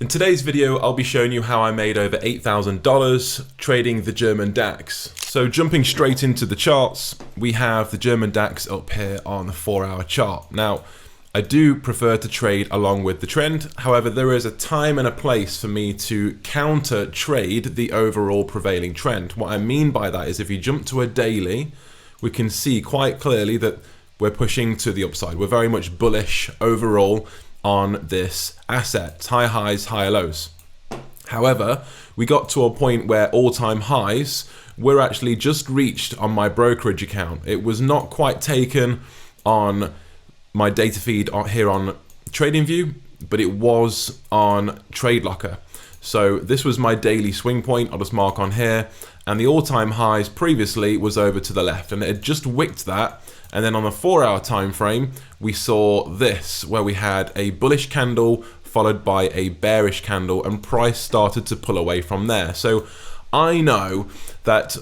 In today's video, I'll be showing you how I made over $8,000 trading the German DAX. So jumping straight into the charts, we have the German DAX up here on the 4-hour chart. Now, I do prefer to trade along with the trend. However, there is a time and a place for me to counter trade the overall prevailing trend. What I mean by that is if you jump to a daily, we can see quite clearly that we're pushing to the upside. We're very much bullish overall on this asset. It's high highs, high lows. However, we got to a point where all-time highs were actually just reached on my brokerage account. It was not quite taken on my data feed here on TradingView, but it was on Tradelocker. So this was my daily swing point. I'll just mark on here, and the all-time highs previously was over to the left, and it had just wicked that. And then on the 4-hour time frame, we saw this, where we had a bullish candle followed by a bearish candle, and price started to pull away from there. So I know that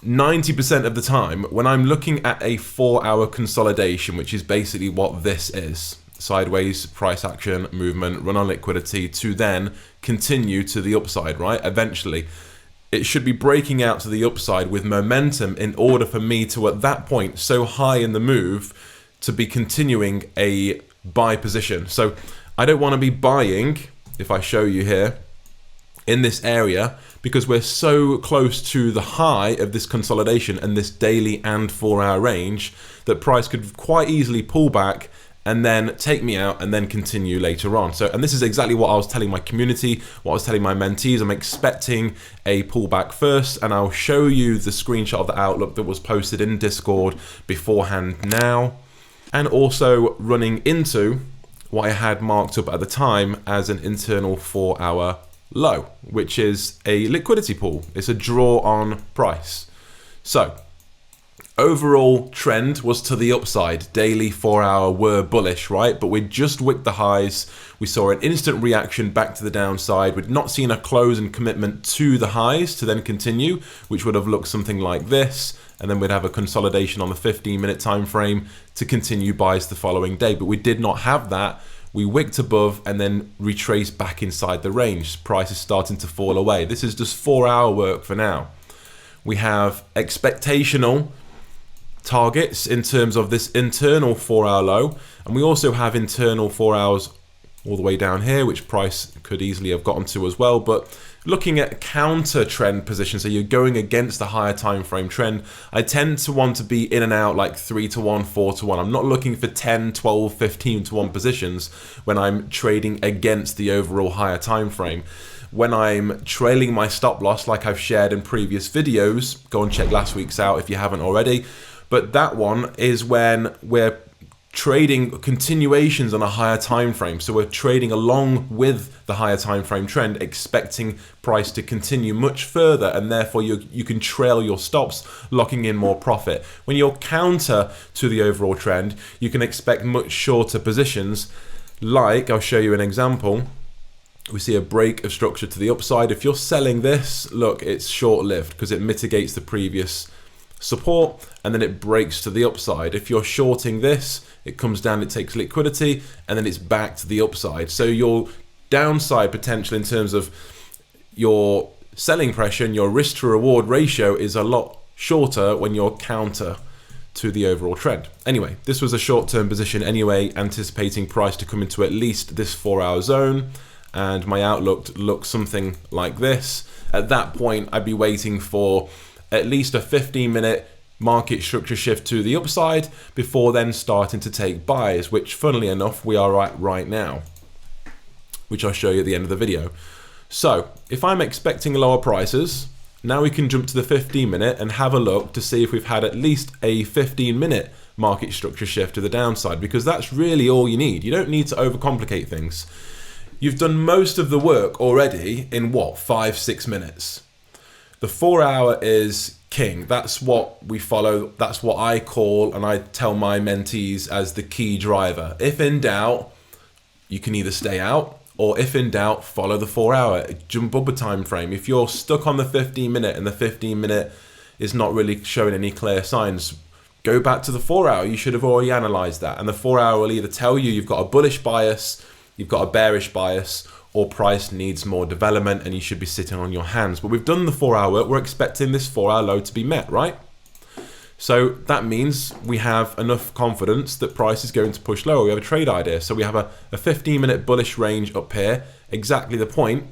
90% of the time when I'm looking at a 4-hour consolidation, which is basically what this is, sideways price action movement, run on liquidity to then continue to the upside, right? Eventually it should be breaking out to the upside with momentum in order for me to, at that point, so high in the move, to be continuing a buy position. So I don't want to be buying, if I show you here, in this area, because we're so close to the high of this consolidation and this daily and 4-hour range that price could quite easily pull back and then take me out and then continue later on. So, and this is exactly what I was telling my community, what I was telling my mentees. I'm expecting a pullback first, and I'll show you the screenshot of the outlook that was posted in Discord beforehand now, and also running into what I had marked up at the time as an internal 4-hour low, which is a liquidity pool. It's a draw on price. So overall trend was to the upside. Daily 4-hour were bullish, right? But we just wicked the highs. We saw an instant reaction back to the downside. We'd not seen a close and commitment to the highs to then continue, which would have looked something like this. And then we'd have a consolidation on the 15-minute time frame to continue buys the following day. But we did not have that. We wicked above and then retraced back inside the range. Price is starting to fall away. This is just 4-hour work for now. We have expectational targets in terms of this internal 4-hour low, and we also have internal 4 hours all the way down here, which price could easily have gotten to as well. But looking at counter trend positions, so you're going against the higher time frame trend, I tend to want to be in and out like 3 to 1, 4 to 1. I'm not looking for 10, 12, 15 to 1 positions when I'm trading against the overall higher time frame. When I'm trailing my stop loss, like I've shared in previous videos, go and check last week's out if you haven't already. But that one is when we're trading continuations on a higher time frame. So we're trading along with the higher time frame trend, expecting price to continue much further, and therefore you can trail your stops, locking in more profit. When you're counter to the overall trend, you can expect much shorter positions. Like, I'll show you an example. We see a break of structure to the upside. If you're selling this, look, it's short-lived because it mitigates the previous support and then it breaks to the upside. If you're shorting this, it comes down, it takes liquidity, and then it's back to the upside. So your downside potential in terms of your selling pressure and your risk to reward ratio is a lot shorter when you're counter to the overall trend. Anyway, this was a short-term position anyway, anticipating price to come into at least this 4-hour zone, and my outlook looks something like this. At that point, I'd be waiting for at least a 15-minute market structure shift to the upside before then starting to take buys, which funnily enough we are at right now, which I'll show you at the end of the video. So if I'm expecting lower prices, now we can jump to the 15-minute and have a look to see if we've had at least a 15-minute market structure shift to the downside, because that's really all you need. You don't need to overcomplicate things. You've done most of the work already in what, 5-6 minutes. The 4-hour is king. That's what we follow. That's what I call, and I tell my mentees, as the key driver. If in doubt, you can either stay out, or if in doubt, follow the 4-hour. Jump up a time frame. If you're stuck on the 15-minute and the 15-minute is not really showing any clear signs, go back to the 4-hour. You should have already analyzed that. And the 4-hour will either tell you you've got a bullish bias, you've got a bearish bias, or price needs more development and you should be sitting on your hands. But we've done the 4 hour work, we're expecting this 4 hour low to be met, right? So that means we have enough confidence that price is going to push lower. We have a trade idea. So we have a 15-minute bullish range up here, exactly the point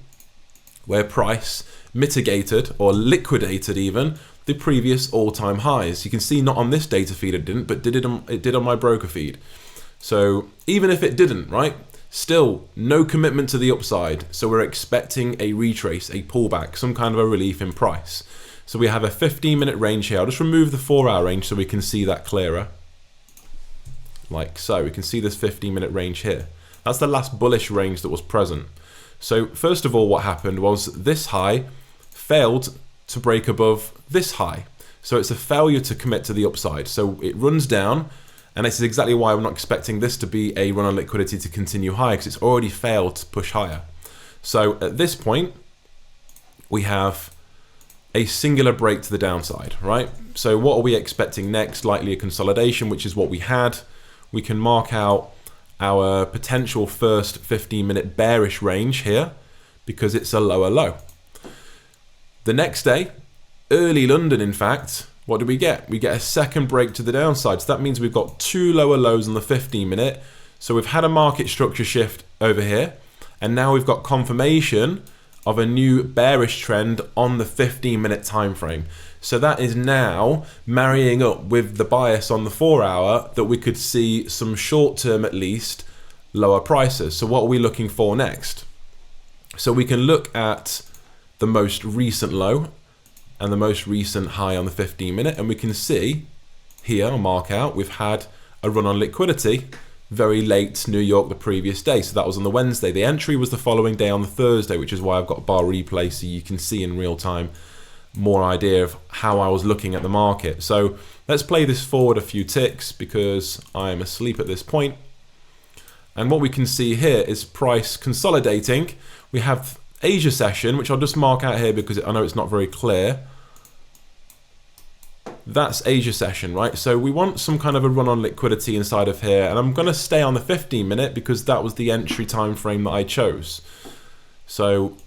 where price mitigated or liquidated even the previous all-time highs. You can see not on this data feed it didn't, but it did on my broker feed. So even if it didn't, right, still no commitment to the upside. So we're expecting a retrace, a pullback, some kind of a relief in price. So we have a 15-minute range here. I'll just remove the 4 hour range so we can see that clearer. Like so, we can see this 15-minute range here. That's the last bullish range that was present. So first of all, what happened was this high failed to break above this high. So it's a failure to commit to the upside. So it runs down, and this is exactly why I'm not expecting this to be a run on liquidity to continue high, because it's already failed to push higher. So at this point, we have a singular break to the downside, right? So what are we expecting next? Likely a consolidation, which is what we had. We can mark out our potential first 15-minute bearish range here because it's a lower low. The next day, early London, in fact, what do we get? We get a second break to the downside. So that means we've got 2 lower lows on the 15-minute. So we've had a market structure shift over here, and now we've got confirmation of a new bearish trend on the 15-minute time frame. So that is now marrying up with the bias on the 4 hour that we could see some short-term at least lower prices. So what are we looking for next? So we can look at the most recent low and the most recent high on the 15-minute, and we can see here, I'll mark out, we've had a run on liquidity very late New York the previous day. So that was on the Wednesday. The entry was the following day on the Thursday, which is why I've got bar replay so you can see in real time more idea of how I was looking at the market. So let's play this forward a few ticks because I'm asleep at this point. And what we can see here is price consolidating. We have Asia session, which I'll just mark out here because I know it's not very clear. That's Asia session, right? So we want some kind of a run on liquidity inside of here, and I'm going to stay on the 15-minute because that was the entry time frame that I chose. So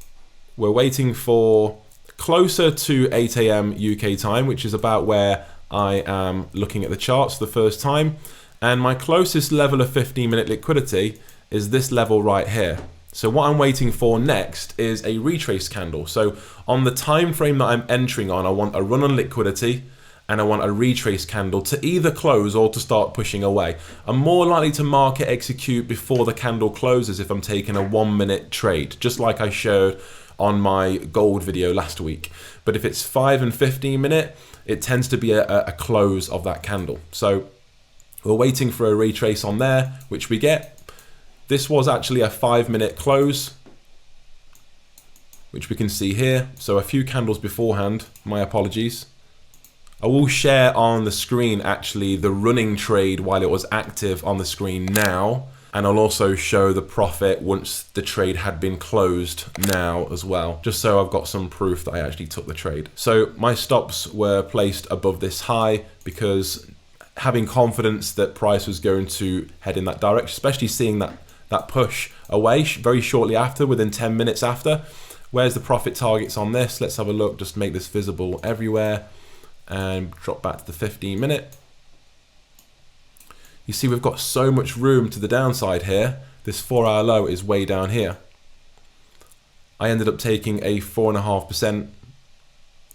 we're waiting for closer to 8 AM UK time, which is about where I am looking at the charts for the first time, and my closest level of 15-minute liquidity is this level right here. So what I'm waiting for next is a retrace candle. So on the time frame that I'm entering on, I want a run on liquidity and I want a retrace candle to either close or to start pushing away. I'm more likely to market execute before the candle closes if I'm taking a 1-minute trade, just like I showed on my gold video last week. But if it's 5 and 15-minute, it tends to be a close of that candle. So we're waiting for a retrace on there, which we get. This was actually a 5-minute close, which we can see here. So a few candles beforehand, my apologies. I will share on the screen actually the running trade while it was active on the screen now, and I'll also show the profit once the trade had been closed now as well, just so I've got some proof that I actually took the trade. So my stops were placed above this high because having confidence that price was going to head in that direction, especially seeing that push away very shortly after, within 10 minutes after. Where's the profit targets on this? Let's have a look, just make this visible everywhere. And drop back to the 15-minute. You see we've got so much room to the downside here. This 4-hour low is way down here. I ended up taking a 4.5%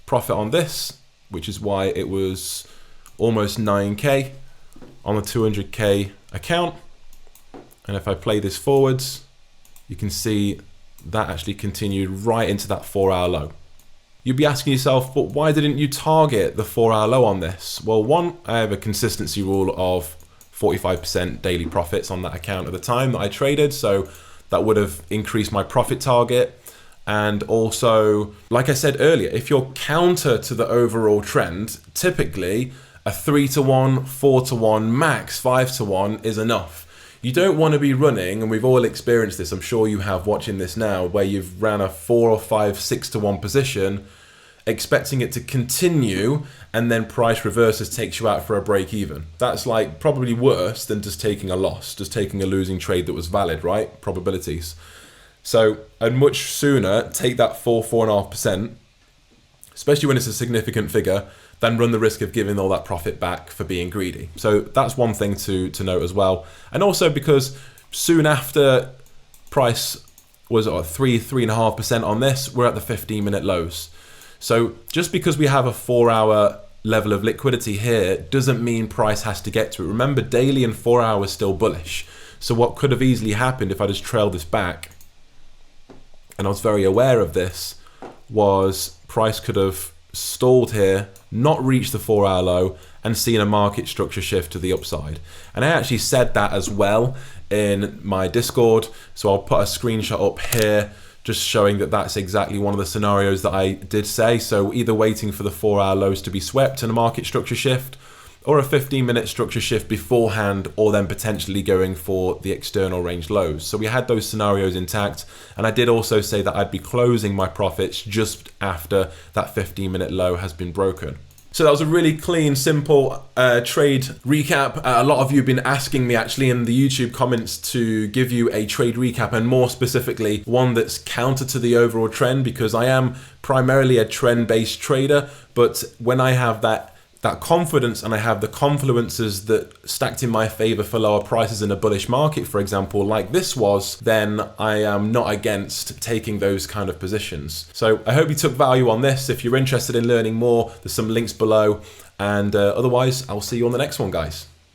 profit on this, which is why it was almost 9k on the 200k account. And if I play this forwards, you can see that actually continued right into that 4-hour low. You'd be asking yourself, but why didn't you target the 4-hour low on this? Well, one, I have a consistency rule of 45% daily profits on that account at the time that I traded, so that would have increased my profit target. And also, like I said earlier, if you're counter to the overall trend, typically a 3-to-1, 4-to-1, max 5-to-1 is enough. You don't want to be running, and we've all experienced this, I'm sure you have watching this now, where you've ran a 4 or 5, 6-to-1 position, expecting it to continue, and then price reverses, takes you out for a break even. That's like probably worse than just taking a loss, just taking a losing trade that was valid, right? Probabilities. So I'd much sooner take that 4.5%, especially when it's a significant figure, than run the risk of giving all that profit back for being greedy. So that's one thing to note as well. And also because soon after price was 3.5% on this, we're at the 15-minute lows. So just because we have a 4-hour level of liquidity here doesn't mean price has to get to it. Remember, daily and 4 hours still bullish. So what could have easily happened if I just trailed this back, and I was very aware of this, was price could have stalled here, not reached the 4-hour low, and seen a market structure shift to the upside. And I actually said that as well in my Discord, so I'll put a screenshot up here just showing that that's exactly one of the scenarios that I did say. So either waiting for the 4-hour lows to be swept and a market structure shift, or a 15-minute structure shift beforehand, or then potentially going for the external range lows. So we had those scenarios intact, and I did also say that I'd be closing my profits just after that 15-minute low has been broken. So that was a really clean, simple trade recap. A lot of you have been asking me actually in the YouTube comments to give you a trade recap, and more specifically one that's counter to the overall trend, because I am primarily a trend-based trader. But when I have that confidence and I have the confluences that stacked in my favor for lower prices in a bullish market, for example, like this was, then I am not against taking those kind of positions. So I hope you took value on this. If you're interested in learning more, there's some links below. And otherwise, I'll see you on the next one, guys.